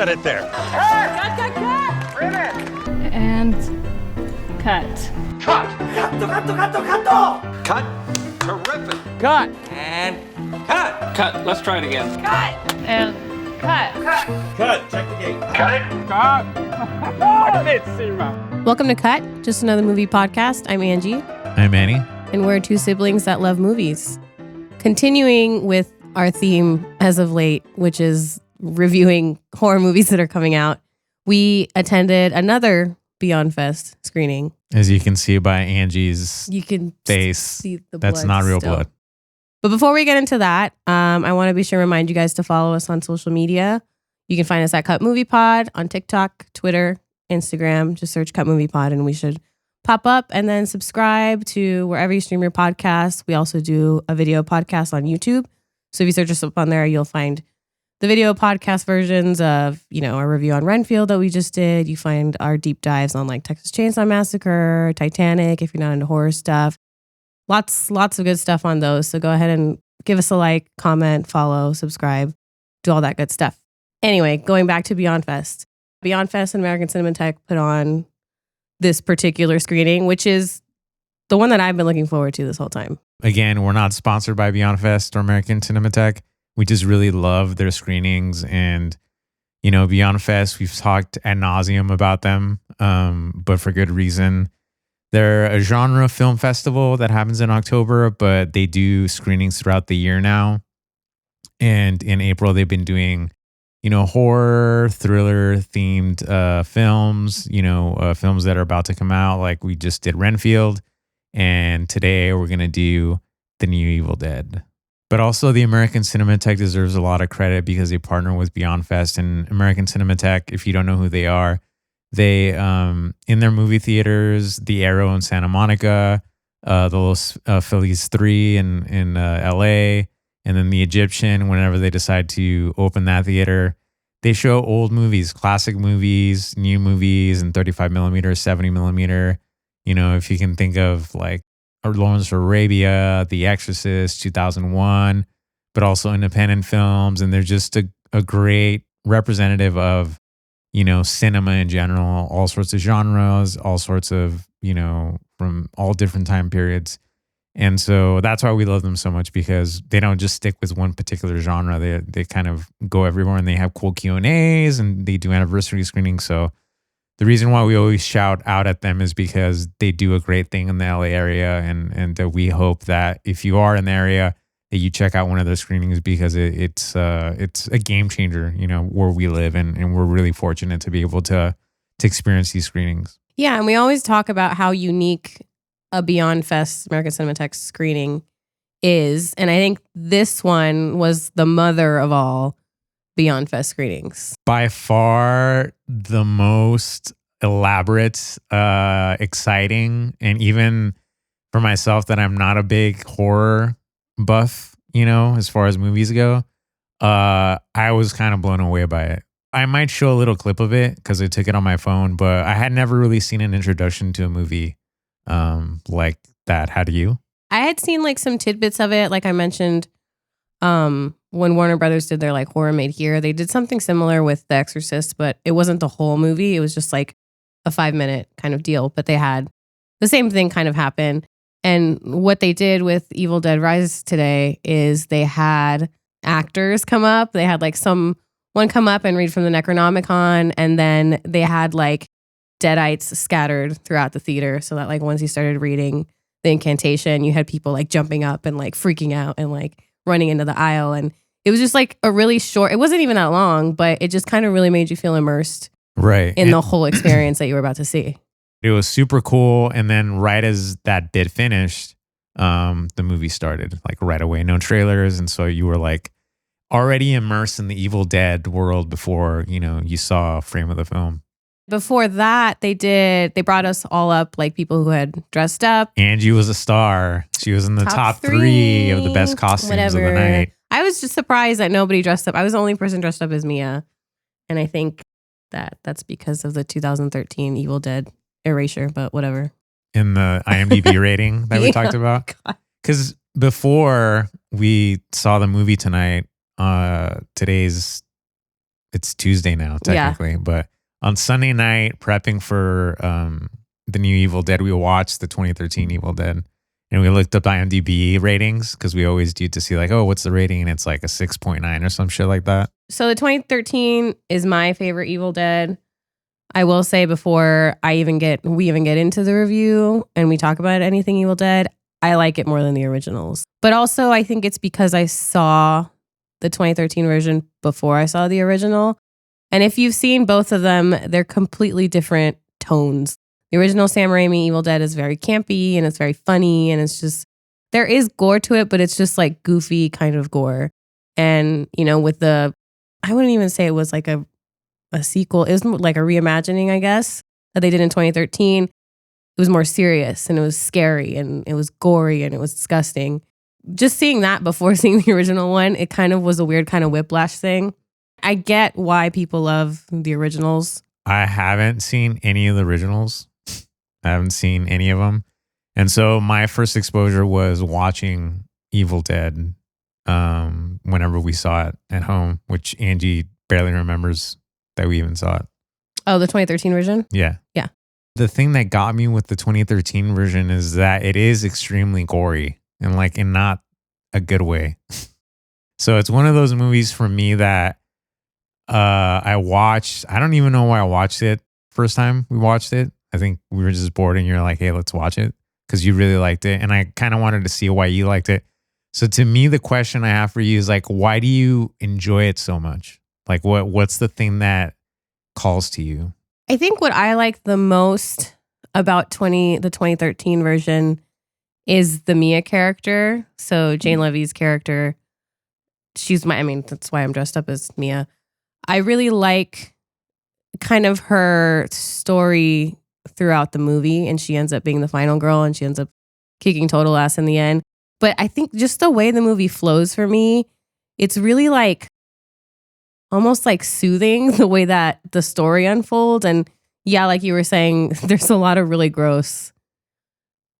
cut it there. Cut! Ribbit! And cut. Cut. Cut. Terrific. Cut. And cut. Cut. Let's try it again. Cut! And cut. Cut. Check the gate. Cut it. Cut. Welcome to Cut, just another movie podcast. I'm Angie. I'm Manny. And we're two siblings that love movies. Continuing with our theme as of late, which is reviewing horror movies that are coming out, we attended another Beyond Fest screening. As you can see by Angie's You can face, see the that's blood not real still. blood. But before we get into that, I want to be sure to remind you guys to follow us on social media. You can find us at Cut Movie Pod on TikTok, Twitter, Instagram. Just search Cut Movie Pod and we should pop up, and then subscribe to wherever you stream your podcasts. We also do a video podcast on YouTube. So if you search us up on there, you'll find the video podcast versions of, our review on Renfield that we just did. You find our deep dives on like Texas Chainsaw Massacre, Titanic, if you're not into horror stuff. Lots of good stuff on those. So go ahead and give us a like, comment, follow, subscribe, do all that good stuff. Anyway, going back to Beyond Fest. Beyond Fest and American Cinematheque put on this particular screening, which is the one that I've been looking forward to this whole time. Again, we're not sponsored by Beyond Fest or American Cinematheque. We just really love their screenings. And, Beyond Fest, we've talked ad nauseum about them, but for good reason. They're a genre film festival that happens in October, but they do screenings throughout the year now. And in April, they've been doing horror, thriller themed films, films that are about to come out. Like we just did Renfield. And today we're going to do the new Evil Dead. But also the American Cinematheque deserves a lot of credit because they partner with Beyond Fest. And American Cinematheque, if you don't know who they are, they, in their movie theaters, the Arrow in Santa Monica, the Los Feliz 3 in LA, and then the Egyptian, whenever they decide to open that theater, they show old movies, classic movies, new movies, and 35 millimeter, 70 millimeter. If you can think of like Lawrence of Arabia, The Exorcist, 2001, but also independent films. And they're just a great representative of, cinema in general, all sorts of genres, all sorts of, from all different time periods. And so that's why we love them so much, because they don't just stick with one particular genre. They kind of go everywhere, and they have cool Q&As and they do anniversary screenings. So the reason why we always shout out at them is because they do a great thing in the LA area. And we hope that if you are in the area, that you check out one of their screenings, because it's a game changer, where we live. And we're really fortunate to be able to experience these screenings. Yeah, and we always talk about how unique a Beyond Fest American Cinematheque screening is. And I think this one was the mother of all Beyond Fest screenings. By far the most elaborate, exciting, and even for myself that I'm not a big horror buff, as far as movies go, I was kind of blown away by it. I might show a little clip of it because I took it on my phone, but I had never really seen an introduction to a movie like that. How do you? I had seen like some tidbits of it. Like I mentioned, when Warner Brothers did their like Horror Made Here, they did something similar with The Exorcist, but it wasn't the whole movie. It was just like a 5-minute kind of deal, but they had the same thing kind of happen. And what they did with Evil Dead Rise today is they had actors come up. They had like someone come up and read from the Necronomicon, and then they had like deadites scattered throughout the theater, so that like once you started reading the incantation, you had people like jumping up and like freaking out and like running into the aisle. And it was just like a really short, it wasn't even that long, but it just kind of really made you feel immersed in the whole experience that you were about to see. It was super cool. And then right as that bit finished, the movie started like right away, no trailers. And so you were like already immersed in the Evil Dead world before, you saw a frame of the film. Before that, they brought us all up like people who had dressed up. Angie was a star. She was in the top three of the best costumes of the night. I was just surprised that nobody dressed up. I was the only person dressed up as Mia. And I think that's because of the 2013 Evil Dead erasure, but whatever. In the IMDb rating that we talked about. Because before we saw the movie tonight, today's it's Tuesday now, technically. But on Sunday night, prepping for the new Evil Dead, we watched the 2013 Evil Dead. And we looked up IMDb ratings because we always do to see like, oh, what's the rating? And it's like a 6.9 or some shit like that. So the 2013 is my favorite Evil Dead. I will say before we even get into the review and we talk about anything Evil Dead, I like it more than the originals. But also I think it's because I saw the 2013 version before I saw the original. And if you've seen both of them, they're completely different tones. The original Sam Raimi Evil Dead is very campy and it's very funny and it's just, there is gore to it, but it's just like goofy kind of gore. And, you know, with I wouldn't even say it was like a sequel. It was like a reimagining, I guess, that they did in 2013. It was more serious and it was scary and it was gory and it was disgusting. Just seeing that before seeing the original one, it kind of was a weird kind of whiplash thing. I get why people love the originals. I haven't seen any of the originals. I haven't seen any of them. And so my first exposure was watching Evil Dead whenever we saw it at home, which Angie barely remembers that we even saw it. Oh, the 2013 version? Yeah. Yeah. The thing that got me with the 2013 version is that it is extremely gory and like in not a good way. So it's one of those movies for me that I watched. I don't even know why I watched it first time we watched it. I think we were just bored and you're like, hey, let's watch it because you really liked it. And I kind of wanted to see why you liked it. So to me, the question I have for you is like, why do you enjoy it so much? Like what's the thing that calls to you? I think what I like the most about the 2013 version is the Mia character. So Jane Levy's character, that's why I'm dressed up as Mia. I really like kind of her story throughout the movie, and she ends up being the final girl and she ends up kicking total ass in the end. But I think just the way the movie flows for me, it's really like almost like soothing the way that the story unfolds. And yeah, like you were saying, there's a lot of really gross,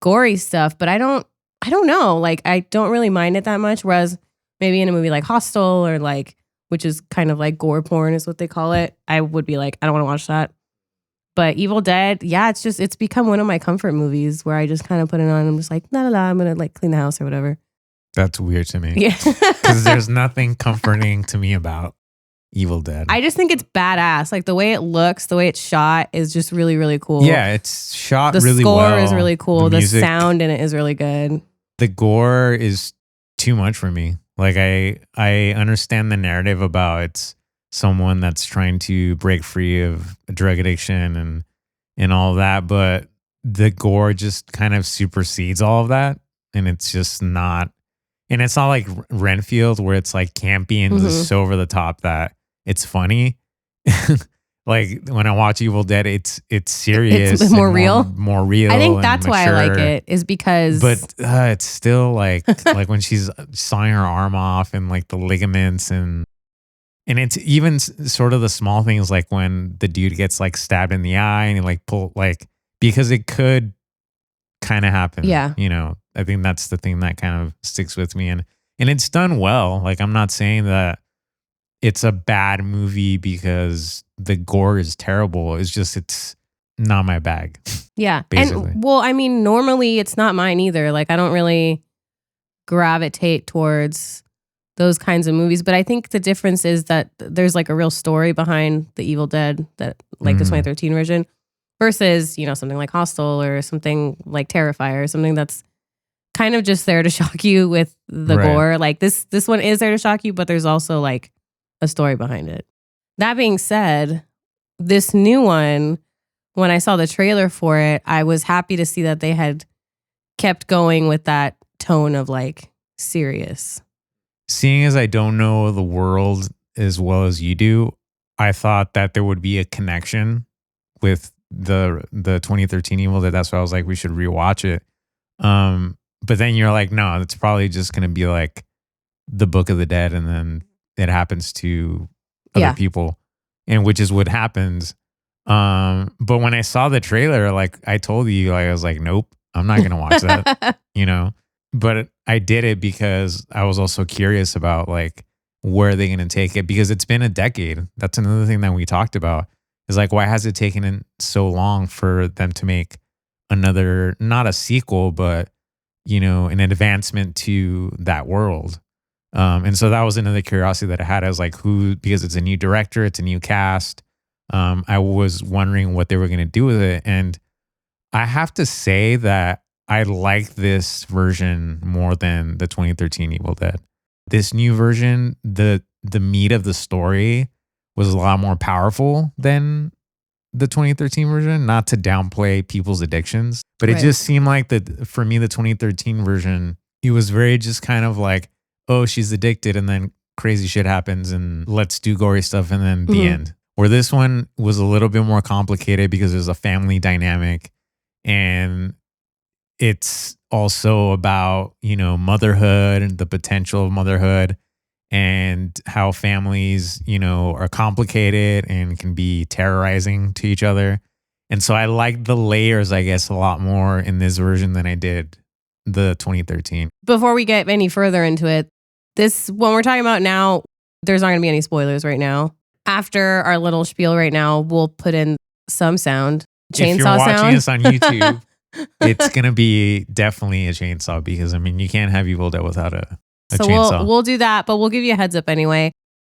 gory stuff, but I don't know. Like, I don't really mind it that much. Whereas maybe in a movie like Hostel or like, which is kind of like gore porn is what they call it, I would be like, I don't want to watch that. But Evil Dead, yeah, it's become one of my comfort movies where I just kind of put it on and I'm just like, la la la, I'm going to like clean the house or whatever. That's weird to me. Yeah. Because there's nothing comforting to me about Evil Dead. I just think it's badass. Like the way it looks, the way it's shot is just really, really cool. Yeah, it's shot the really well. The score is really cool. The music, sound in it is really good. The gore is too much for me. Like I understand the narrative about it's someone that's trying to break free of drug addiction and all that, but the gore just kind of supersedes all of that. And it's just not, and it's not like Renfield where it's like campy and just so over the top that it's funny. Like when I watch Evil Dead, it's serious. It's more real. More real. I think that's why I like it, is because. But it's still like like when she's sawing her arm off and like the ligaments and it's even sort of the small things like when the dude gets like stabbed in the eye and he like pull like, because it could kind of happen. Yeah. You know, I think that's the thing that kind of sticks with me and it's done well. Like I'm not saying that it's a bad movie because the gore is terrible. It's just, it's not my bag. Yeah. Basically. And well, I mean, normally it's not mine either. Like I don't really gravitate towards those kinds of movies. But I think the difference is that there's like a real story behind the Evil Dead, that like the 2013 version versus, you know, something like Hostel or something like Terrifier or something that's kind of just there to shock you with the gore. Like this one is there to shock you, but there's also like a story behind it. That being said, this new one, when I saw the trailer for it, I was happy to see that they had kept going with that tone of like serious. Seeing as I don't know the world as well as you do, I thought that there would be a connection with the 2013 Evil Dead. That's why I was like, we should rewatch it. But then you're like, no, it's probably just going to be like the Book of the Dead, and then it happens to other people, and which is what happens. But when I saw the trailer, like I told you, like I was like, nope, I'm not going to watch that, you know. But I did it because I was also curious about like where are they going to take it? Because it's been a decade. That's another thing that we talked about. Is like, why has it taken so long for them to make another, not a sequel, but, you know, an advancement to that world? And so that was another curiosity that I had. I was like, who, because it's a new director, it's a new cast. I was wondering what they were going to do with it. And I have to say that I like this version more than the 2013 Evil Dead. This new version, the meat of the story was a lot more powerful than the 2013 version. Not to downplay people's addictions, but it just seemed like that for me, the 2013 version, it was very just kind of like, oh, she's addicted, and then crazy shit happens, and let's do gory stuff, and then the end. Where this one was a little bit more complicated because there's a family dynamic, and it's also about, you know, motherhood and the potential of motherhood, and how families, you know, are complicated and can be terrorizing to each other. And so I like the layers, I guess, a lot more in this version than I did the 2013. Before we get any further into it, when we're talking about now, there's not going to be any spoilers right now. After our little spiel right now, we'll put in some sound, chainsaw if you're watching sound. this on YouTube, it's going to be definitely a chainsaw, because I mean, you can't have Evil Dead without a So chainsaw. we'll do that, but we'll give you a heads up anyway.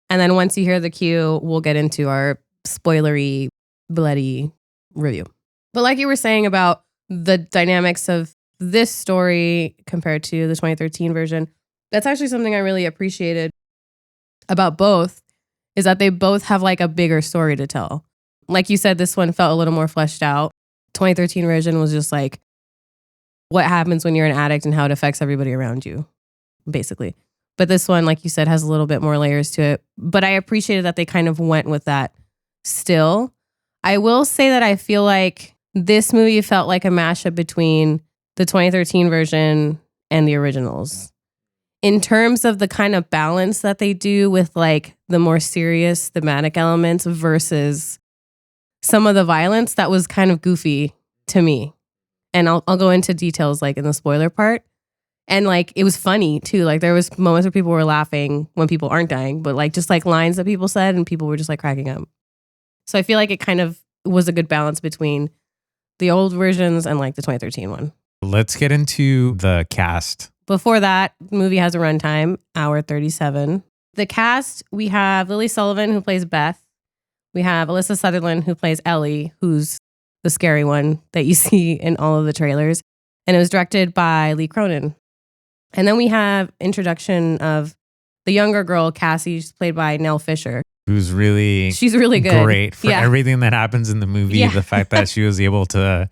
And then once you hear the cue, we'll get into our spoilery, bloody review. But like you were saying about the dynamics of this story compared to the 2013 version, that's actually something I really appreciated about both, is that they both have like a bigger story to tell. Like you said, this one felt a little more fleshed out. 2013 version was just like what happens when you're an addict and how it affects everybody around you, basically. But this one, like you said, has a little bit more layers to it. But I appreciated that they kind of went with that still. I will say that I feel like this movie felt like a mashup between the 2013 version and the originals. In terms of the kind of balance that they do with like the more serious thematic elements versus some of the violence that was kind of goofy to me. And I'll go into details like in the spoiler part. And like, it was funny too. Like there was moments where people were laughing when people aren't dying, but like just like lines that people said and people were just like cracking up. So I feel like it kind of was a good balance between the old versions and like the 2013 one. Let's get into the cast. Before that, the movie has a runtime, hour 37. The cast, we have Lily Sullivan, who plays Beth. We have Alyssa Sutherland, who plays Ellie, who's the scary one that you see in all of the trailers. And it was directed by Lee Cronin. And then we have introduction of the younger girl, Cassie, she's played by Nell Fisher. She's really good. Great for everything that happens in the movie. Yeah. The fact that she was able to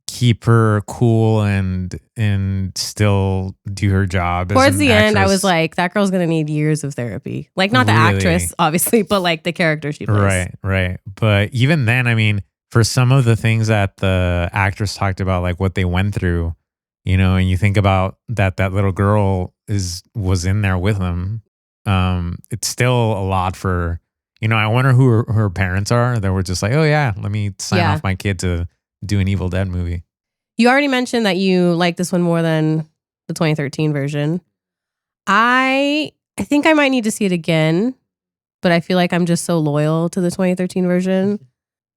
keep her cool and still do her job. Towards the end, I actress. was like, that girl's going to need years of therapy. Like, not the Really? actress, obviously, but like the character she plays. Right. But even then, I mean, for some of the things that the actress talked about, like what they went through, you know, and you think about that little girl was in there with them. It's still a lot for, you know, I wonder who her parents are that were just like, oh yeah, let me sign off my kid to do an Evil Dead movie. You already mentioned that you like this one more than the 2013 version. I think I might need to see it again, but I feel like I'm just so loyal to the 2013 version.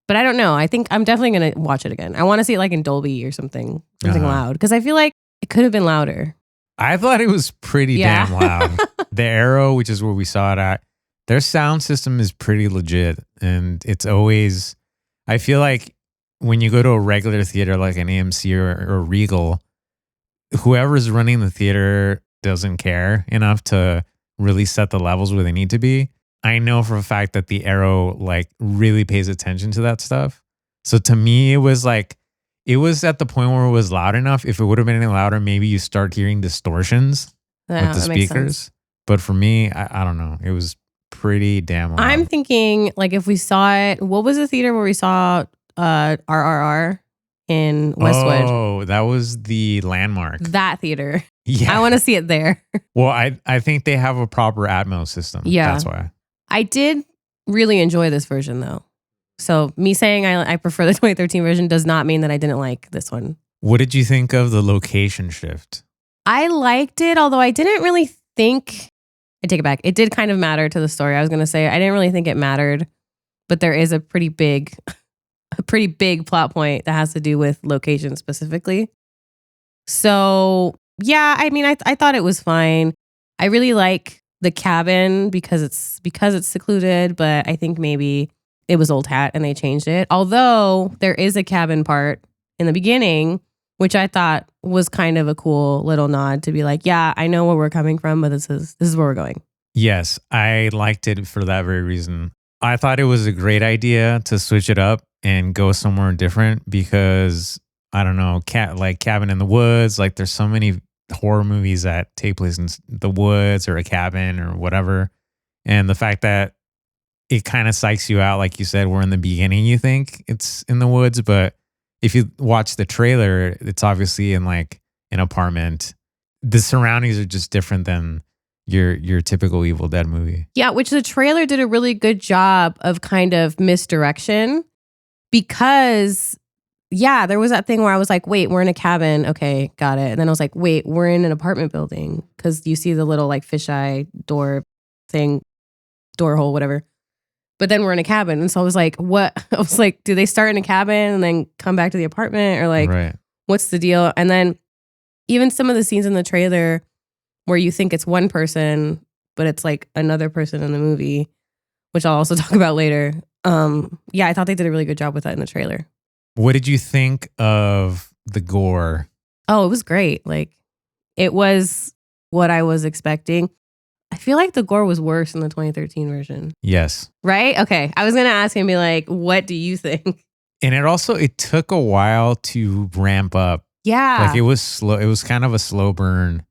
But I don't know. I think I'm definitely going to watch it again. I want to see it like in Dolby or something loud, because I feel like it could have been louder. I thought it was pretty damn loud. The Arrow, which is where we saw it at, their sound system is pretty legit. And it's always, I feel like when you go to a regular theater like an AMC or Regal, whoever's running the theater doesn't care enough to really set the levels where they need to be. I know for a fact that the Arrow like really pays attention to that stuff. So to me, it was like, it was at the point where it was loud enough. If it would have been any louder, maybe you start hearing distortions with the speakers. But for me, I don't know. It was pretty damn loud. I'm thinking like if we saw it, what was the theater where we saw RRR in Westwood? Oh, that was the Landmark. That theater. Yeah. I want to see it there. Well, I think they have a proper Atmos system. Yeah. That's why. I did really enjoy this version though. So me saying I prefer the 2013 version does not mean that I didn't like this one. What did you think of the location shift? I liked it, although I didn't really think I take it back. It did kind of matter to the story. I was gonna say I didn't really think it mattered, but there is a pretty big plot point that has to do with location specifically. So yeah, I mean, I thought it was fine. I really like the cabin because it's secluded, but I think maybe it was old hat and they changed it. Although there is a cabin part in the beginning, which I thought was kind of a cool little nod to be like, yeah, I know where we're coming from, but this is where we're going. Yes, I liked it for that very reason. I thought it was a great idea to switch it up and go somewhere different because I don't know, like Cabin in the Woods. Like there's so many horror movies that take place in the woods or a cabin or whatever, and the fact that it kind of psychs you out, like you said, where in the beginning you think it's in the woods, but if you watch the trailer, it's obviously in like an apartment. The surroundings are just different than your typical Evil Dead movie. Yeah, which the trailer did a really good job of kind of misdirection because, yeah, there was that thing where I was like, wait, we're in a cabin. Okay, got it. And then I was like, wait, we're in an apartment building because you see the little like fisheye door thing, door hole, whatever. But then we're in a cabin. And so I was like, what? I was like, do they start in a cabin and then come back to the apartment? Or like, Right. What's the deal? And then even some of the scenes in the trailer where you think it's one person, but it's like another person in the movie, which I'll also talk about later. Yeah, I thought they did a really good job with that in the trailer. What did you think of the gore? Oh, it was great. Like, it was what I was expecting. I feel like the gore was worse in the 2013 version. Yes. Right? Okay. I was going to ask him, be like, what do you think? And it took a while to ramp up. Yeah. Like it was slow. It was kind of a slow burn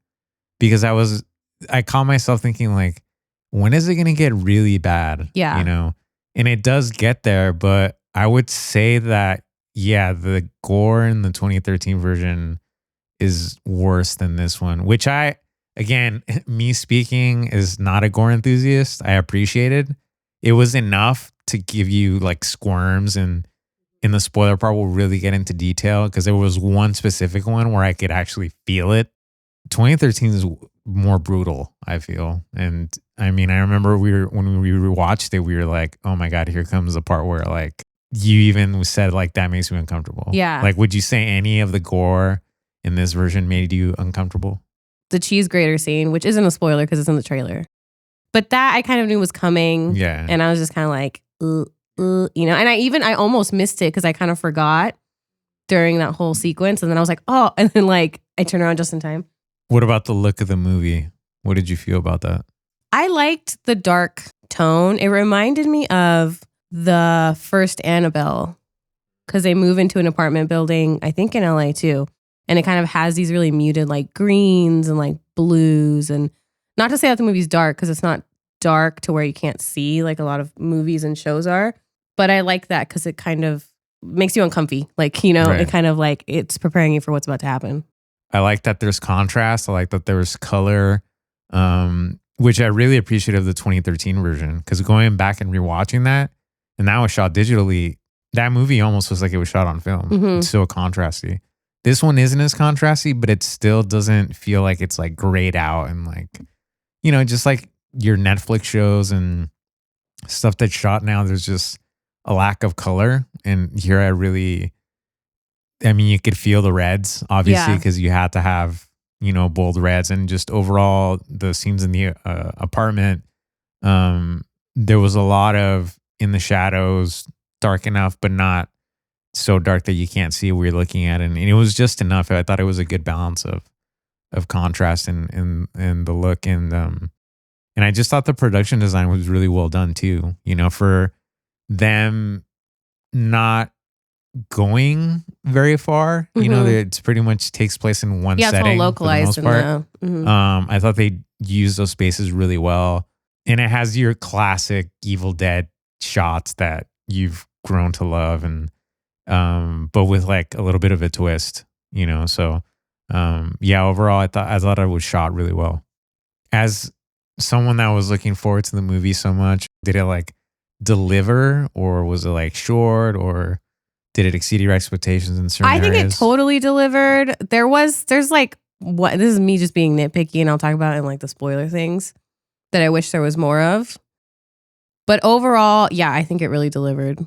because I caught myself thinking like, when is it going to get really bad? Yeah. You know, and it does get there, but I would say that, yeah, the gore in the 2013 version is worse than this one, which again, me speaking is not a gore enthusiast. I appreciated it was enough to give you like squirms, and in the spoiler part, we'll really get into detail because there was one specific one where I could actually feel it. 2013 is more brutal, I feel. And I mean, I remember when we rewatched it, we were like, oh my God, here comes the part where like you even said like, that makes me uncomfortable. Yeah. Like, would you say any of the gore in this version made you uncomfortable? The cheese grater scene, which isn't a spoiler because it's in the trailer. But that I kind of knew was coming. Yeah. And I was just kind of like, you know, and I almost missed it because I kind of forgot during that whole sequence. And then I was like, oh, and then like I turned around just in time. What about the look of the movie? What did you feel about that? I liked the dark tone. It reminded me of the first Annabelle because they move into an apartment building, I think in LA too. And it kind of has these really muted like greens and like blues. And not to say that the movie's dark because it's not dark to where you can't see like a lot of movies and shows are. But I like that because it kind of makes you uncomfy. Like, you know, Right. It kind of like it's preparing you for what's about to happen. I like that there's contrast. I like that there's color, which I really appreciate of the 2013 version. Because going back and rewatching that, and that was shot digitally, that movie almost was like it was shot on film. Mhm. It's so contrasty. This one isn't as contrasty, but it still doesn't feel like it's like grayed out and like, you know, just like your Netflix shows and stuff that's shot now, there's just a lack of color. And here I mean, you could feel the reds, obviously, Yeah. because you had to have, you know, bold reds, and just overall the scenes in the apartment. There was a lot of in the shadows, dark enough, but not so dark that you can't see what you're looking at. And it was just enough. I thought it was a good balance of contrast and the look. And I just thought the production design was really well done too. You know, for them not going very far, you know, it's pretty much takes place in one Yeah, it's all setting localized for the most part. in the. I thought they used those spaces really well, and it has your classic Evil Dead shots that you've grown to love, and but with like a little bit of a twist, you know. So yeah, overall, I thought it was shot really well. As someone that was looking forward to the movie so much, did it like deliver, or was it like short, or did it exceed your expectations in certain I think areas? it totally delivered. There's like, what, this is me just being nitpicky, and I'll talk about it in like the spoiler things. that I wish there was more of. But overall, yeah, I think it really delivered.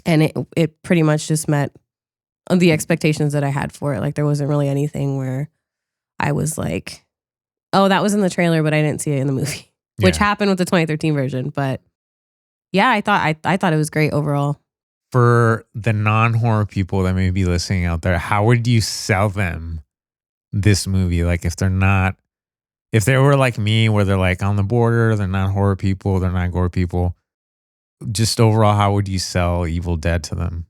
And it pretty much just met the expectations that I had for it. Like there wasn't really anything where I was like, oh, that was in the trailer, but I didn't see it in the movie, which happened with the 2013 version. But yeah, I thought it was great overall. For the non-horror people that may be listening out there, how would you sell them this movie? Like if they were like me, where they're like on the border, they're not horror people, they're not gore people. Just overall, how would you sell Evil Dead to them?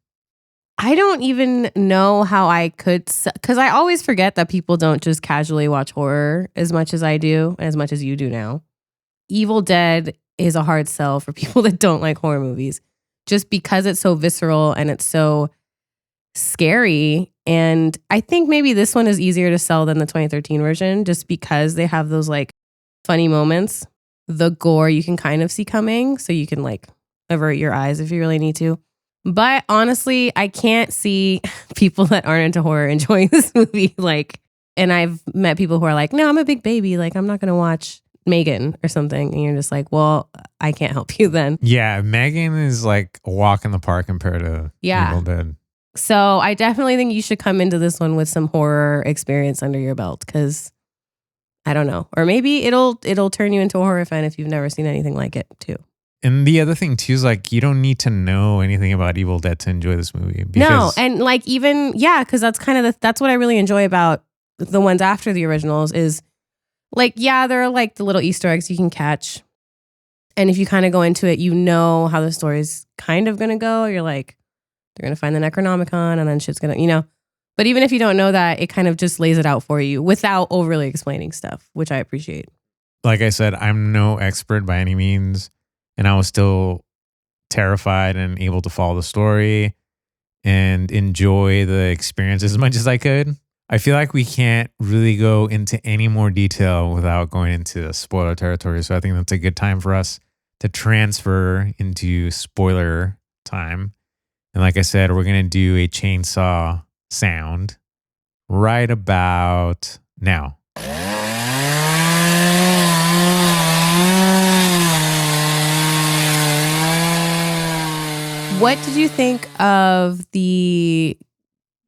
I don't even know how I could, because I always forget that people don't just casually watch horror as much as I do, as much as you do now. Evil Dead is a hard sell for people that don't like horror movies, just because it's so visceral and it's so scary. And I think maybe this one is easier to sell than the 2013 version, just because they have those like funny moments. The gore you can kind of see coming, so you can like avert your eyes if you really need to. But honestly, I can't see people that aren't into horror enjoying this movie. Like, and I've met people who are like, no, I'm a big baby. Like, I'm not going to watch Megan or something. And you're just like, well, I can't help you then. Yeah, Megan is like a walk in the park compared to Evil Dead. So I definitely think you should come into this one with some horror experience under your belt, because I don't know. Or maybe it'll turn you into a horror fan if you've never seen anything like it too. And the other thing too is like, you don't need to know anything about Evil Dead to enjoy this movie. No, and like even, because that's kind of that's what I really enjoy about the ones after the originals is like, there are like the little Easter eggs you can catch. And if you kind of go into it, you know how the story's kind of going to go. You're like, they're going to find the Necronomicon and then shit's going to, But even if you don't know that, it kind of just lays it out for you without overly explaining stuff, which I appreciate. Like I said, I'm no expert by any means. And I was still terrified and able to follow the story and enjoy the experience as much as I could. I feel like we can't really go into any more detail without going into spoiler territory. So I think that's a good time for us to transfer into spoiler time. And like I said, we're going to do a chainsaw sound right about now. What did you think of the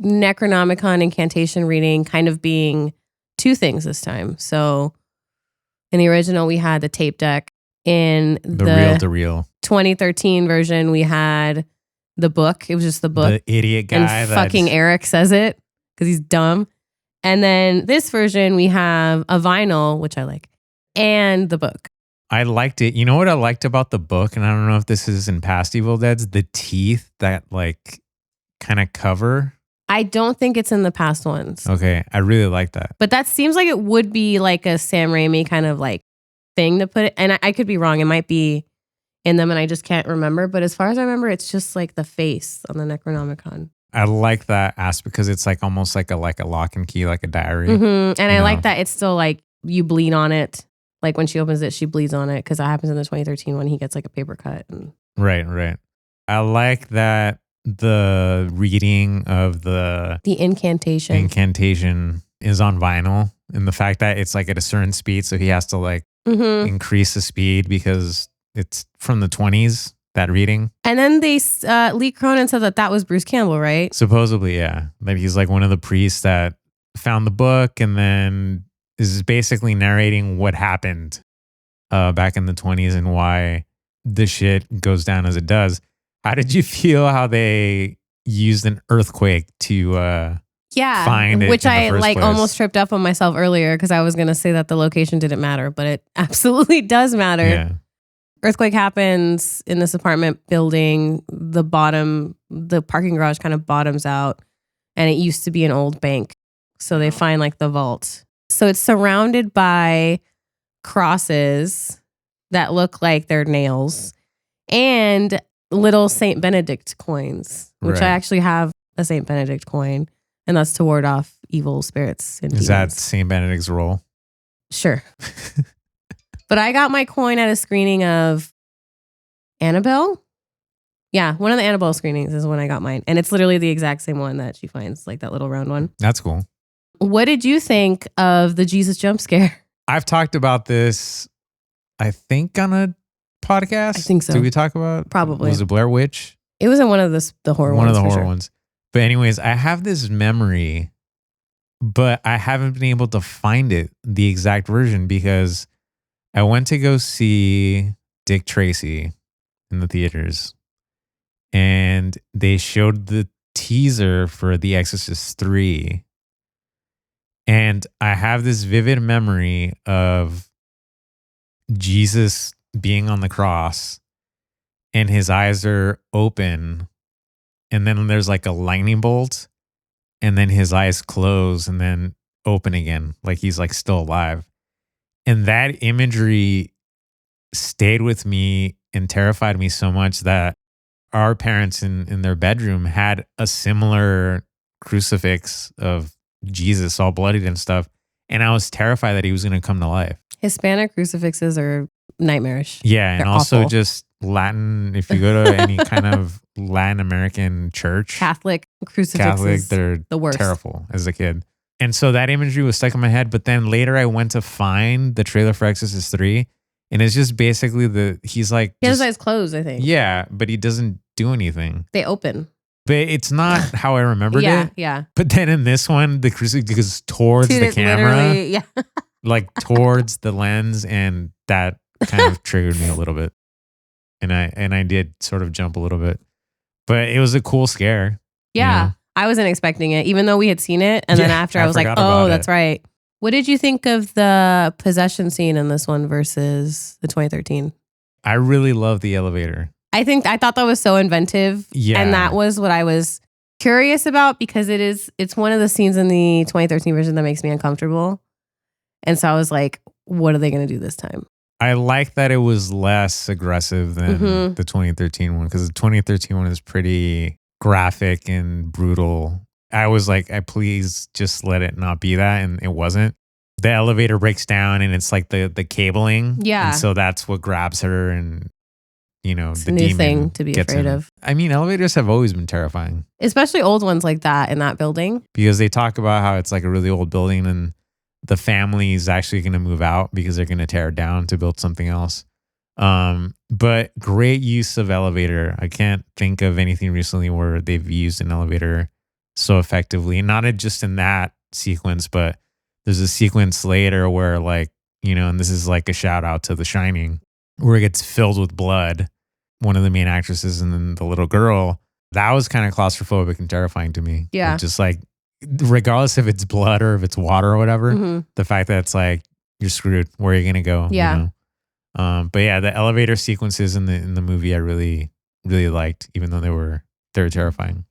Necronomicon incantation reading kind of being two things this time? So in the original, we had the tape deck. In the reel-to-reel 2013 version, we had the book. It was just the book. The idiot guy. And fucking Eric says it because he's dumb. And then this version, we have a vinyl, which I like, and the book. I liked it. You know what I liked about the book, and I don't know if this is in past Evil Deads, the teeth that like kind of cover. I don't think it's in the past ones. Okay, I really like that. But that seems like it would be like a Sam Raimi kind of like thing to put it. And I could be wrong. It might be in them and I just can't remember. But as far as I remember, it's just like the face on the Necronomicon. I like that aspect because it's like almost like a lock and key, like a diary. Mm-hmm. And I like that it's still like you bleed on it. Like when she opens it, she bleeds on it because that happens in the 2013 one. He gets like a paper cut. And... Right. I like that the reading of the incantation is on vinyl, and the fact that it's like at a certain speed, so he has to like increase the speed because it's from the 20s, that reading. And then Lee Cronin said that was Bruce Campbell, right? Supposedly, yeah. That he's like one of the priests that found the book and then is basically narrating what happened back in the 20s and why the shit goes down as it does. How did you feel how they used an earthquake to find it? Which in the I first like place? almost tripped up on myself earlier because I was going to say that the location didn't matter, but it absolutely does matter. Yeah. Earthquake happens in this apartment building. The parking garage kind of bottoms out, and it used to be an old bank. So they find like the vault. So it's surrounded by crosses that look like they're nails and little Saint Benedict coins, which Right. I actually have a Saint Benedict coin, and that's to ward off evil spirits and Is demons. that St. Benedict's role? Sure. But I got my coin at a screening of Annabelle. Yeah, one of the Annabelle screenings is when I got mine. And it's literally the exact same one that she finds, like that little round one. That's cool. What did you think of the Jesus jump scare? I've talked about this I think, on a podcast. I think so. Did we talk about? Probably. Was it Blair Witch? It was in one of the horror ones. One of the for horror sure. ones. But anyways, I have this memory, but I haven't been able to find it, the exact version, because I went to go see Dick Tracy in the theaters, and they showed the teaser for The Exorcist 3. And I have this vivid memory of Jesus being on the cross and his eyes are open, and then there's like a lightning bolt, and then his eyes close and then open again, like he's like still alive. And that imagery stayed with me and terrified me so much that our parents in their bedroom had a similar crucifix of Jesus all bloodied and stuff. And I was terrified that he was going to come to life. Hispanic crucifixes are nightmarish. Yeah. And They're also awful. just Latin, if you go to any kind of Latin American church, Catholic crucifixes. they're the worst. terrible as a kid. And so that imagery was stuck in my head. But then later I went to find the trailer for Exorcist 3. And it's just basically he's like, He has just- his eyes closed, I think. yeah, but he doesn't do anything. They open. But it's not how I remembered Yeah, it. yeah. But then in this one, the crucifix goes towards Dude, the it's camera, literally- yeah. like towards the lens. And that kind of triggered me a little bit. And I did sort of jump a little bit. But it was a cool scare. Yeah. know? I wasn't expecting it, even though we had seen it. And then Yeah, after I I was like, forgot about oh, it. that's right. What did you think of the possession scene in this one versus the 2013? I really love the elevator. I thought that was so inventive. Yeah. And that was what I was curious about, because it's one of the scenes in the 2013 version that makes me uncomfortable. And so I was like, what are they going to do this time? I like that it was less aggressive than Mhm. the 2013 one, because the 2013 one is pretty graphic and brutal. I was like, please just let it not be that. And it wasn't. The elevator breaks down and it's like the cabling. Yeah. And so that's what grabs her, and, you know, It's the a new demon thing to be gets afraid in. of. I mean, elevators have always been terrifying, Especially old ones like that in that building. because they talk about how it's like a really old building and the family is actually going to move out because they're going to tear it down to build something else. But great use of elevator. I can't think of anything recently where they've used an elevator so effectively. Not just in that sequence, but there's a sequence later where, like, you know, and this is like a shout out to The Shining, where it gets filled with blood. One of the main actresses and then the little girl. That was kind of claustrophobic and terrifying to me. Yeah. Just like, regardless if it's blood or if it's water or whatever, Mhm. the fact that it's like, you're screwed. Where are you gonna go? Yeah. You know? But yeah, the elevator sequences in the movie I really, really liked, even though they were terrifying.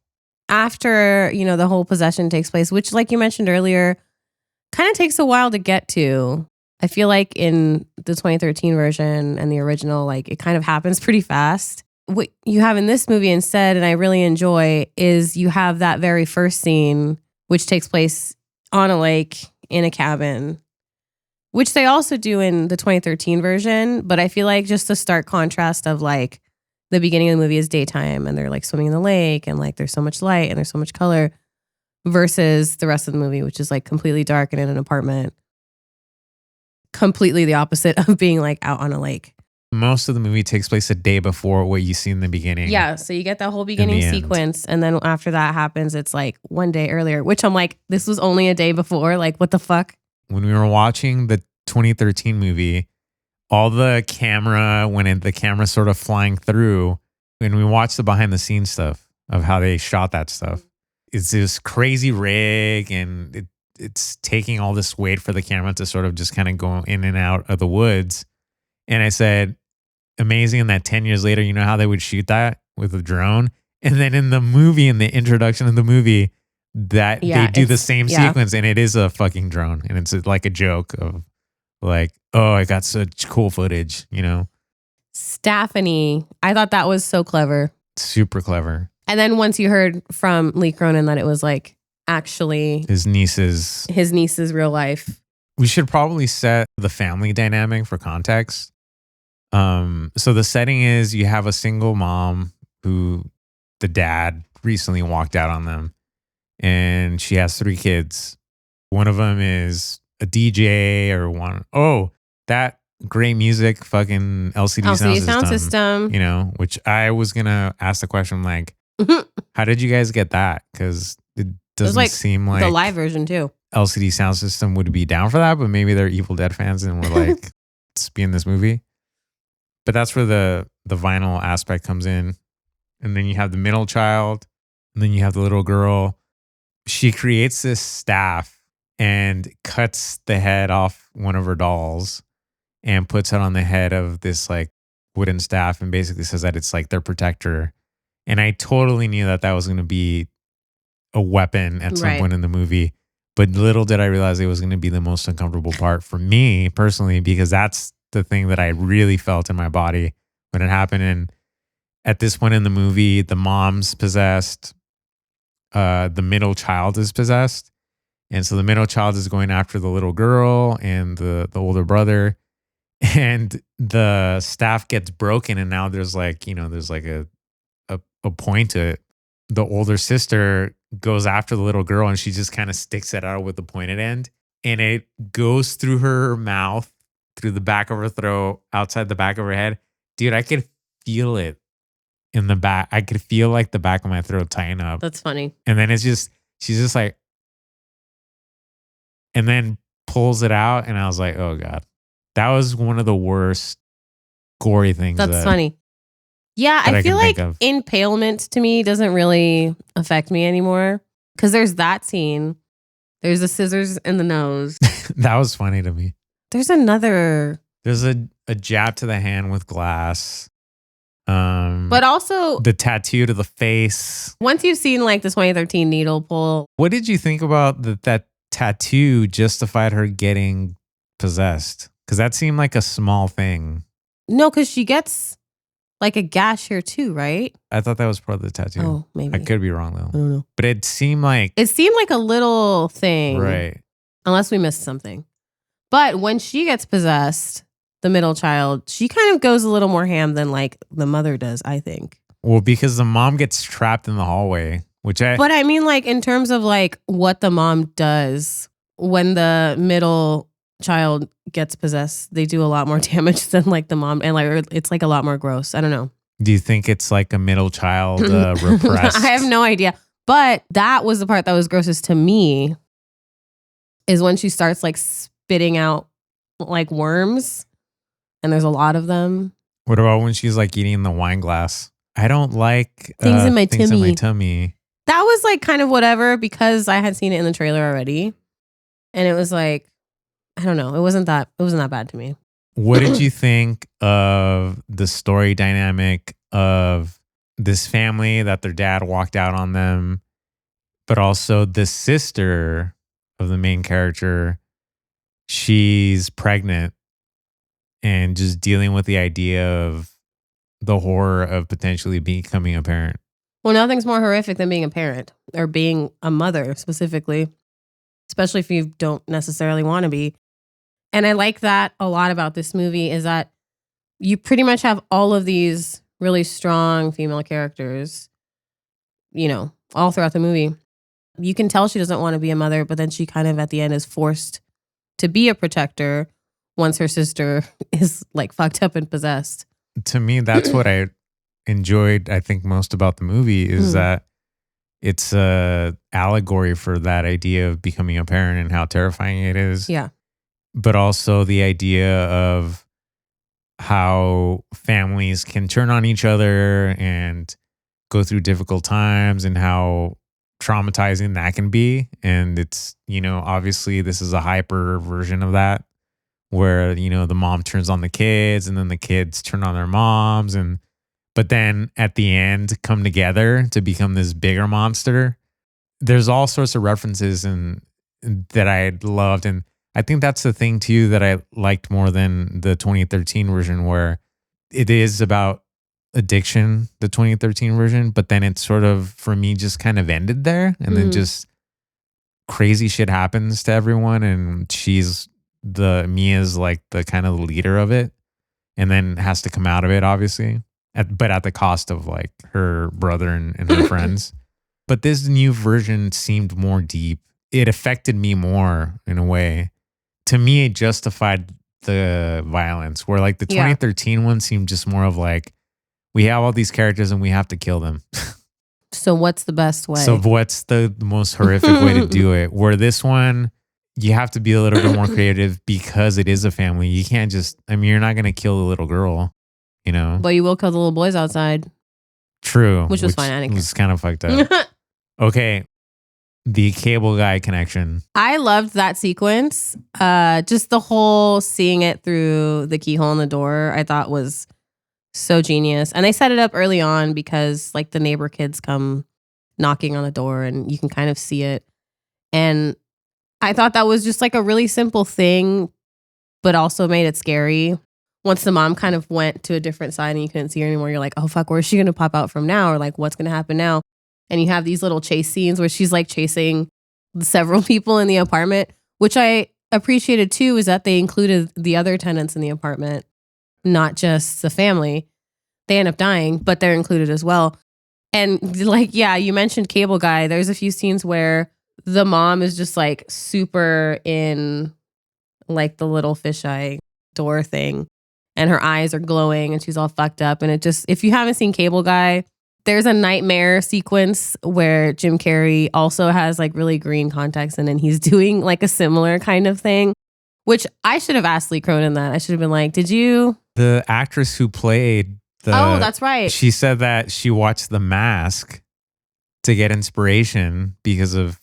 After, you know, the whole possession takes place, which, like you mentioned earlier, kind of takes a while to get to. I feel like in the 2013 version and the original, like, it kind of happens pretty fast. What you have in this movie instead, and I really enjoy, is you have that very first scene, which takes place on a lake in a cabin, which they also do in the 2013 version. But I feel like just the stark contrast of, like, the beginning of the movie is daytime and they're like swimming in the lake and like there's so much light and there's so much color, versus the rest of the movie, which is like completely dark and in an apartment. Completely the opposite of being like out on a lake. Most of the movie takes place a day before what you see in the beginning. Yeah. So you get that whole beginning the end. sequence. And then after that happens, it's like one day earlier, which I'm like, this was only a day before. Like, what the fuck? When we were watching the 2013 movie, all the camera, the camera's sort of flying through, and we watched the behind the scenes stuff of how they shot that stuff. It's this crazy rig, and it's taking all this weight for the camera to sort of just kind of go in and out of the woods. And I said, amazing. And that 10 years later, you know how they would shoot that with a drone? And then in the movie, in the introduction of the movie, that Yeah, they do the it's- same yeah. sequence, and it is a fucking drone. And it's like a joke of like, oh, I got such cool footage, you know? Stephanie, I thought that was so clever. Super clever. And then once you heard from Lee Cronin that it was like actually His nieces. his niece's real life. We should probably set the family dynamic for context. So the setting is you have a single mom who the dad recently walked out on them, and she has 3 kids. One of them is a DJ, or that great music, fucking LCD, sound system. You know, which I was gonna ask the question like, how did you guys get that? Because it doesn't like seem like the live version too. LCD sound system would be down for that, but maybe they're Evil Dead fans and were like, let's be in this movie. But that's where the vinyl aspect comes in. And then you have the middle child, and then you have the little girl. She creates this staff and cuts the head off one of her dolls and puts it on the head of this like wooden staff and basically says that it's like their protector. And I totally knew that that was going to be a weapon at some point in the movie. But little did I realize it was going to be the most uncomfortable part for me personally, because that's the thing that I really felt in my body when it happened. And at this point in the movie, the mom's possessed, the middle child is possessed. And so the middle child is going after the little girl and the older brother. And the staff gets broken. And now there's like, you know, there's like a point to it. The older sister goes after the little girl and she just kind of sticks it out with the pointed end. And it goes through her mouth, through the back of her throat, outside the back of her head. Dude, I could feel it in the back. I could feel like the back of my throat tighten up. That's funny. And then she's just like, and then pulls it out. And I was like, oh God, that was one of the worst gory things. That's funny. Yeah, I feel like impalement to me doesn't really affect me anymore. Because there's that scene. There's the scissors in the nose. That was funny to me. There's another. There's a jab to the hand with glass. But also the tattoo to the face. Once you've seen like the 2013 needle pull. What did you think about that tattoo justified her getting possessed? Because that seemed like a small thing. No, because she gets like a gash here too, right? I thought that was part of the tattoo. Oh, maybe. I could be wrong though. I don't know. But it seemed like a little thing. Right. Unless we missed something. But when she gets possessed, the middle child, she kind of goes a little more ham than like the mother does, I think. Well, because the mom gets trapped in the hallway, But I mean like in terms of like what the mom does when the middle child gets possessed, they do a lot more damage than like the mom, and like it's like a lot more gross. I don't know. Do you think it's like a middle child repressed? I have no idea. But that was the part that was grossest to me, is when she starts like spitting out like worms, and there's a lot of them. What about when she's like eating the wine glass? I don't like things in my tummy. That was like kind of whatever, because I had seen it in the trailer already, and it was like, I don't know. It wasn't that bad to me. What did you think of the story dynamic of this family that their dad walked out on them, but also the sister of the main character? She's pregnant and just dealing with the idea of the horror of potentially becoming a parent. Well, nothing's more horrific than being a parent or being a mother specifically, especially if you don't necessarily want to be. And I like that a lot about this movie, is that you pretty much have all of these really strong female characters, you know, all throughout the movie. You can tell she doesn't want to be a mother, but then she kind of at the end is forced to be a protector once her sister is like fucked up and possessed. To me, that's what I enjoyed, I think, most about the movie, is that it's a allegory for that idea of becoming a parent and how terrifying it is. Yeah. But also the idea of how families can turn on each other and go through difficult times, and how traumatizing that can be. And it's, you know, obviously this is a hyper version of that, where, you know, the mom turns on the kids and then the kids turn on their moms, but then at the end come together to become this bigger monster. There's all sorts of references and that I loved. And I think that's the thing too that I liked more than the 2013 version, where it is about addiction, the 2013 version, but then it sort of, for me, just kind of ended there. And then just crazy shit happens to everyone. And Mia's like the kind of leader of it, and then has to come out of it, obviously, but at the cost of like her brother and her friends. But this new version seemed more deep. It affected me more in a way. To me, it justified the violence. Where like the Yeah. 2013 one seemed just more of like, we have all these characters and we have to kill them. So what's the best way? So what's the most horrific way to do it? Where this one, you have to be a little bit more creative because it is a family. You can't just, I mean, you're not going to kill the little girl, you know? But you will kill the little boys outside. True. Which was fine. I didn't care. was kind of fucked up. Okay. The cable guy connection. I loved that sequence. Just the whole seeing it through the keyhole in the door, I thought was so genius. And they set it up early on because like the neighbor kids come knocking on the door and you can kind of see it. And I thought that was just like a really simple thing, but also made it scary. Once the mom kind of went to a different side and you couldn't see her anymore, you're like, oh fuck, where's she going to pop out from now? Or like, what's going to happen now? And you have these little chase scenes where she's like chasing several people in the apartment, which I appreciated too, is that they included the other tenants in the apartment, not just the family. They end up dying, but they're included as well. And like, yeah, you mentioned cable guy. There's a few scenes where the mom is just like super in like the little fisheye door thing and her eyes are glowing and she's all fucked up. And it just, if you haven't seen Cable Guy, there's a nightmare sequence where Jim Carrey also has like really green contacts in and he's doing like a similar kind of thing, which I should have asked Lee Cronin that. I should have been like, did you? The actress who played Oh, that's right. She said that she watched The Mask to get inspiration because of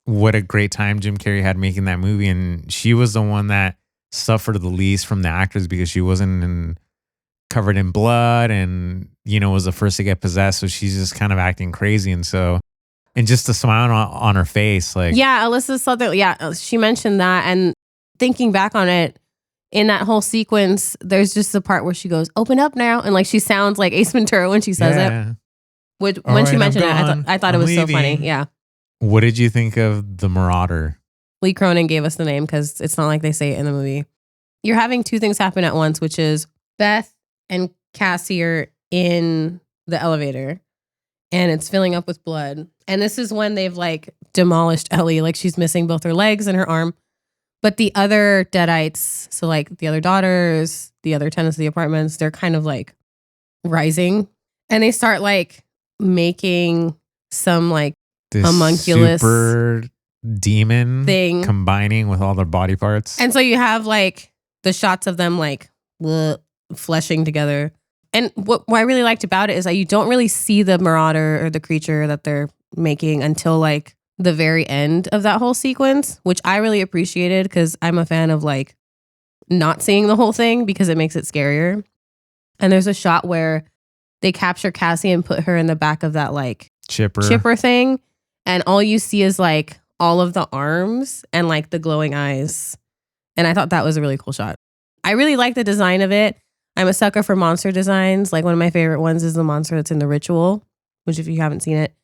what a great time Jim Carrey had making that movie. And she was the one that suffered the least from the actors because she wasn't covered in blood and, you know, was the first to get possessed. So she's just kind of acting crazy. And just the smile on her face. Like, yeah, Alyssa Sutherland. Yeah, she mentioned that. And thinking back on it, in that whole sequence, there's just the part where she goes, open up now. And like she sounds like Ace Ventura when she says it. When she mentioned it, I thought it was so funny. Yeah. What did you think of the Marauder? Lee Cronin gave us the name because it's not like they say it in the movie. You're having two things happen at once, which is Beth and Cassie are in the elevator and it's filling up with blood. And this is when they've like demolished Ellie. Like she's missing both her legs and her arm. But the other deadites, so like the other daughters, the other tenants of the apartments, they're kind of like rising. And they start like making some like this homunculus super demon thing combining with all their body parts. And so you have like the shots of them like fleshing together. And what I really liked about it is that you don't really see the marauder or the creature that they're making until like the very end of that whole sequence, which I really appreciated because I'm a fan of like not seeing the whole thing because it makes it scarier. And there's a shot where they capture Cassie and put her in the back of that like chipper thing. And all you see is like all of the arms and like the glowing eyes. And I thought that was a really cool shot. I really like the design of it. I'm a sucker for monster designs. Like one of my favorite ones is the monster that's in The Ritual, which if you haven't seen it,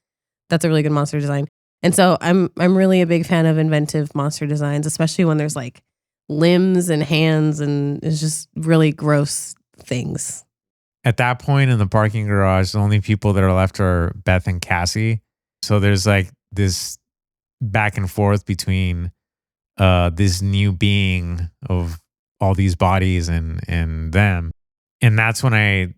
that's a really good monster design. And so I'm really a big fan of inventive monster designs, especially when there's like limbs and hands and it's just really gross things. At that point in the parking garage, the only people that are left are Beth and Cassie. So there's like this back and forth between this new being of all these bodies and them. And that's when I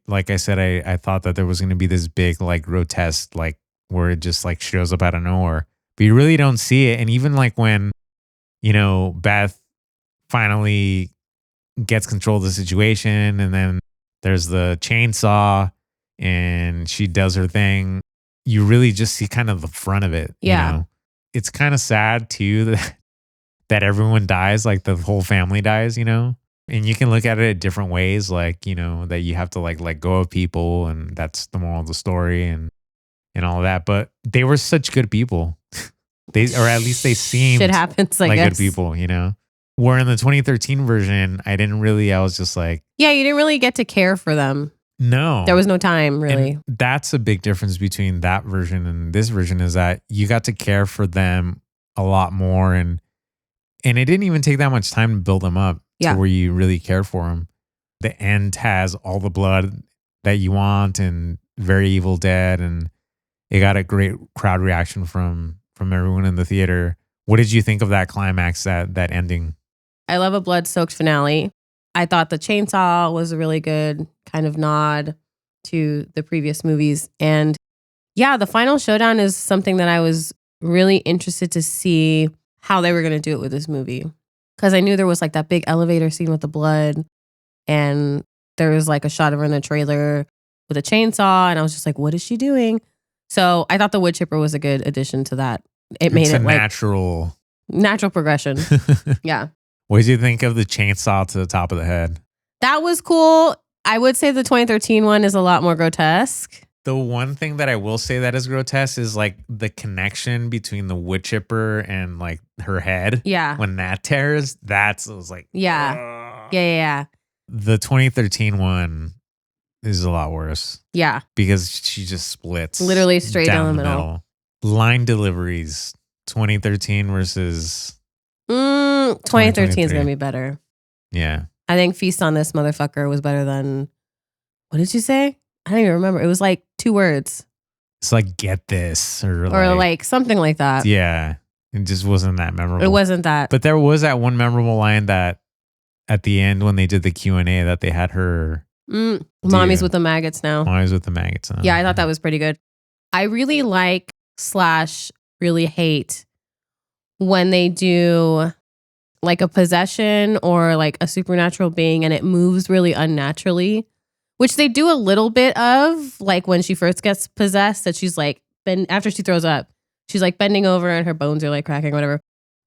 thought that there was going to be this big like grotesque, like where it just like shows up out of nowhere. But you really don't see it. And even like when, you know, Beth finally gets control of the situation and then there's the chainsaw and she does her thing, you really just see kind of the front of it. Yeah. You know? It's kind of sad too that everyone dies, like the whole family dies, you know? And you can look at it different ways, like, you know, that you have to like let go of people and that's the moral of the story and all that. But they were such good people. Or at least they seemed shit happens, like guess. good people, you know? Where in the 2013 version, I was just like... Yeah, you didn't really get to care for them. No. There was no time, really. And that's a big difference between that version and this version is that you got to care for them a lot more. And it didn't even take that much time to build them up to where you really care for them. The end has all the blood that you want and very Evil Dead. And it got a great crowd reaction from everyone in the theater. What did you think of that climax, that ending? I love a blood-soaked finale. I thought the chainsaw was a really good kind of nod to the previous movies. And yeah, the final showdown is something that I was really interested to see how they were going to do it with this movie. Because I knew there was like that big elevator scene with the blood. And there was like a shot of her in the trailer with a chainsaw. And I was just like, what is she doing? So I thought the wood chipper was a good addition to that. It made It's it a like natural progression. Yeah. What did you think of the chainsaw to the top of the head? That was cool. I would say the 2013 one is a lot more grotesque. The one thing that I will say that is grotesque is like the connection between the wood chipper and like her head. Yeah. When that tears, it was like, Yeah. Yeah. The 2013 one is a lot worse Yeah. because she just splits. Literally straight down the middle. Line deliveries, 2013 versus 2013 is going to be better. Yeah. I think Feast on This Motherfucker was better than, what did you say? I don't even remember. It was like 2 words. It's like, get this. Or like something like that. Yeah. It just wasn't that memorable. It wasn't that. But there was that one memorable line that at the end when they did the Q&A that they had her. Mommy's with the maggots now. Mommy's with the maggots now. Yeah, I thought that was pretty good. I really like / really hate when they do like a possession or like a supernatural being and it moves really unnaturally, which they do a little bit of, like when she first gets possessed, that she's like, after she throws up, she's like bending over and her bones are like cracking, whatever.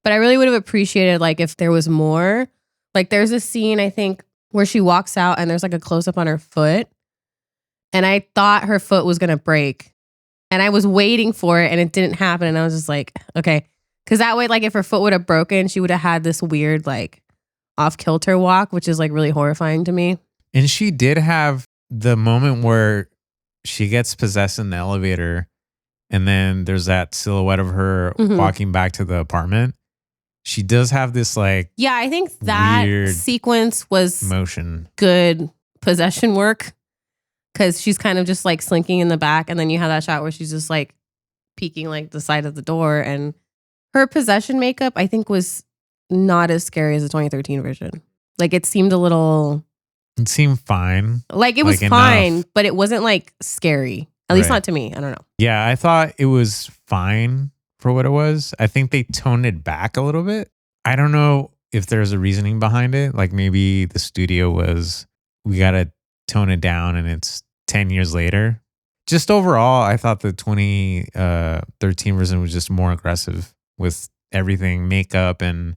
But I really would have appreciated like if there was more. Like there's a scene, I think, where she walks out and there's like a close up on her foot. And I thought her foot was going to break. And I was waiting for it and it didn't happen. And I was just like, okay. Because that way, like if her foot would have broken, she would have had this weird like off kilter walk, which is like really horrifying to me. And she did have the moment where she gets possessed in the elevator and then there's that silhouette of her walking back to the apartment. She does have this like, yeah, I think that sequence was motion, good possession work, because she's kind of just like slinking in the back. And then you have that shot where she's just like peeking like the side of the door. And her possession makeup, I think, was not as scary as the 2013 version. Like it seemed fine. Like it was like fine, enough. but it wasn't like scary. At least not to me. I don't know. Yeah, I thought it was fine for what it was. I think they toned it back a little bit. I don't know if there's a reasoning behind it. Like maybe the studio was, we got to tone it down and it's 10 years later. Just overall, I thought the 2013 version was just more aggressive with everything, makeup and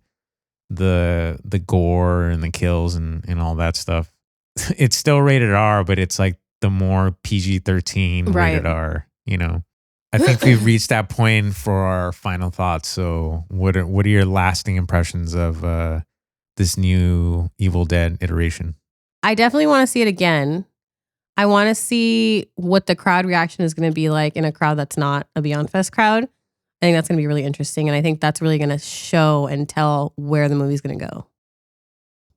the gore and the kills and all that stuff. It's still rated R, but it's like the more PG-13 rated R, you know. I think we've reached that point for our final thoughts. So what are your lasting impressions of this new Evil Dead iteration? I definitely want to see it again. I want to see what the crowd reaction is going to be like in a crowd that's not a Beyond Fest crowd. I think that's going to be really interesting. And I think that's really going to show and tell where the movie's going to go.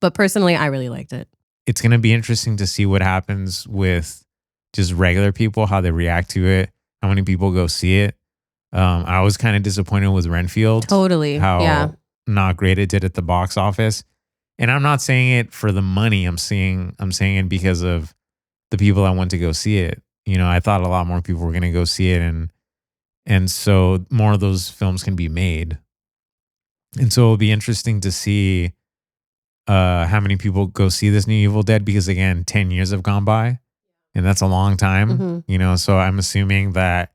But personally, I really liked it. It's going to be interesting to see what happens with just regular people, how they react to it, how many people go see it. I was kind of disappointed with Renfield. Totally. How not great it did at the box office. And I'm not saying it for the money. I'm saying it because of the people that went to go see it. You know, I thought a lot more people were going to go see it, and so more of those films can be made. And so it'll be interesting to see how many people go see this new Evil Dead, because again, 10 years have gone by and that's a long time, you know? So I'm assuming that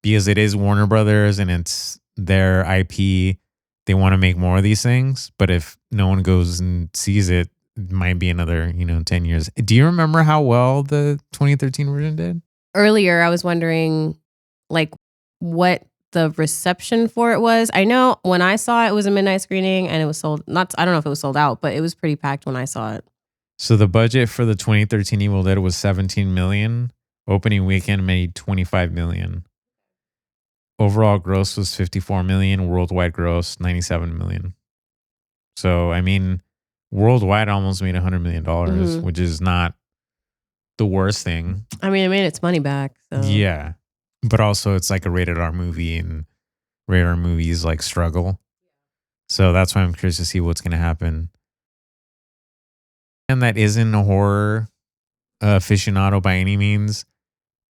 because it is Warner Brothers and it's their IP, they want to make more of these things. But if no one goes and sees it, it might be another, 10 years. Do you remember how well the 2013 version did? Earlier, I was wondering like what the reception for it was. I know when I saw it, it was a midnight screening and it was sold. I don't know if it was sold out, but it was pretty packed when I saw it. So the budget for the 2013 Evil Dead was $17 million. Opening weekend made $25 million. Overall gross was $54 million. Worldwide gross $97 million. So I mean, worldwide almost made $100 million, which is not the worst thing. I mean, it made its money back. So. Yeah. But also it's like a rated R movie, and rated R movies like struggle. So that's why I'm curious to see what's going to happen And that isn't a horror aficionado by any means,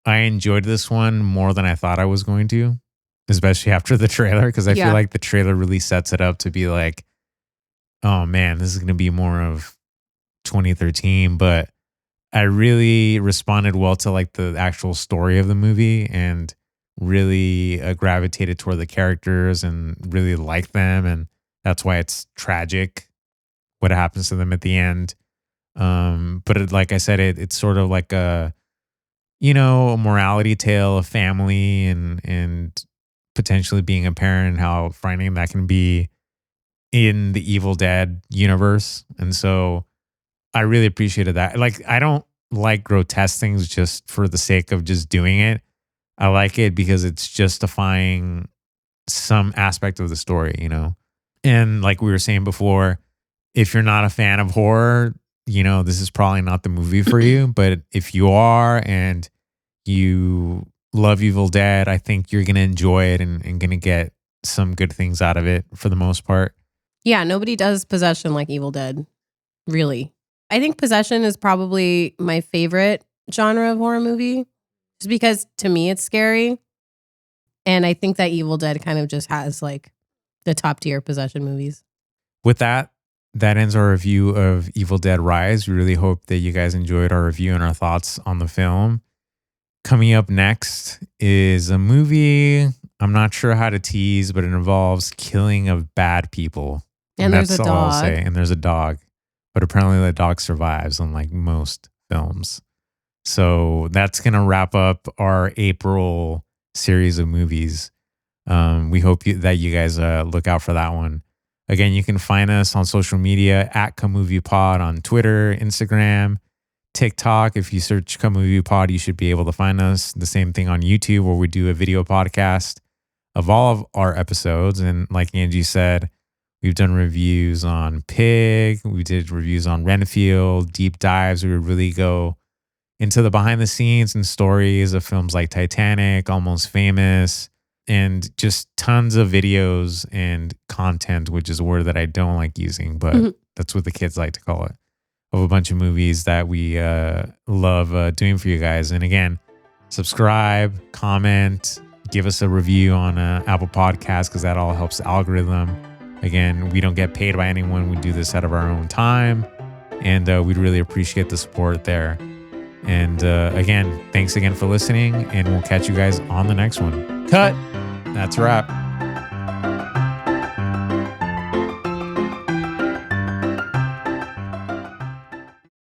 I enjoyed this one more than I thought I was going to, especially after the trailer, because I feel like the trailer really sets it up to be like, oh man, this is going to be more of 2013. But I really responded well to like the actual story of the movie and really gravitated toward the characters and really liked them. And that's why it's tragic what happens to them at the end. Like I said, it's sort of like a morality tale of family and potentially being a parent, how frightening that can be in the Evil Dead universe. And so I really appreciated that. Like, I don't like grotesque things just for the sake of just doing it. I like it because it's justifying some aspect of the story, And like we were saying before, if you're not a fan of horror, this is probably not the movie for you. But if you are and you love Evil Dead, I think you're going to enjoy it and going to get some good things out of it for the most part. Yeah, nobody does possession like Evil Dead, really. I think possession is probably my favorite genre of horror movie, just because to me it's scary. And I think that Evil Dead kind of just has like the top tier possession movies. With that ends our review of Evil Dead Rise. We really hope that you guys enjoyed our review and our thoughts on the film. Coming up next is a movie I'm not sure how to tease, but it involves killing of bad people. And there's a all I'll dog. say. And there's a dog. But apparently the dog survives, unlike most films. So that's going to wrap up our April series of movies. We hope that you guys look out for that one. Again, you can find us on social media at ComeMoviePod on Twitter, Instagram, TikTok. If you search ComeMoviePod, you should be able to find us. The same thing on YouTube, where we do a video podcast of all of our episodes. And like Angie said, we've done reviews on Pig. We did reviews on Renfield, deep dives. We would really go into the behind the scenes and stories of films like Titanic, Almost Famous, and just tons of videos and content, which is a word that I don't like using, but that's what the kids like to call it, of a bunch of movies that we love doing for you guys. And again, subscribe, comment, give us a review on Apple Podcasts, because that all helps the algorithm. Again, we don't get paid by anyone. We do this out of our own time, and we'd really appreciate the support there. And again, thanks again for listening, and we'll catch you guys on the next one. Cut. That's a wrap.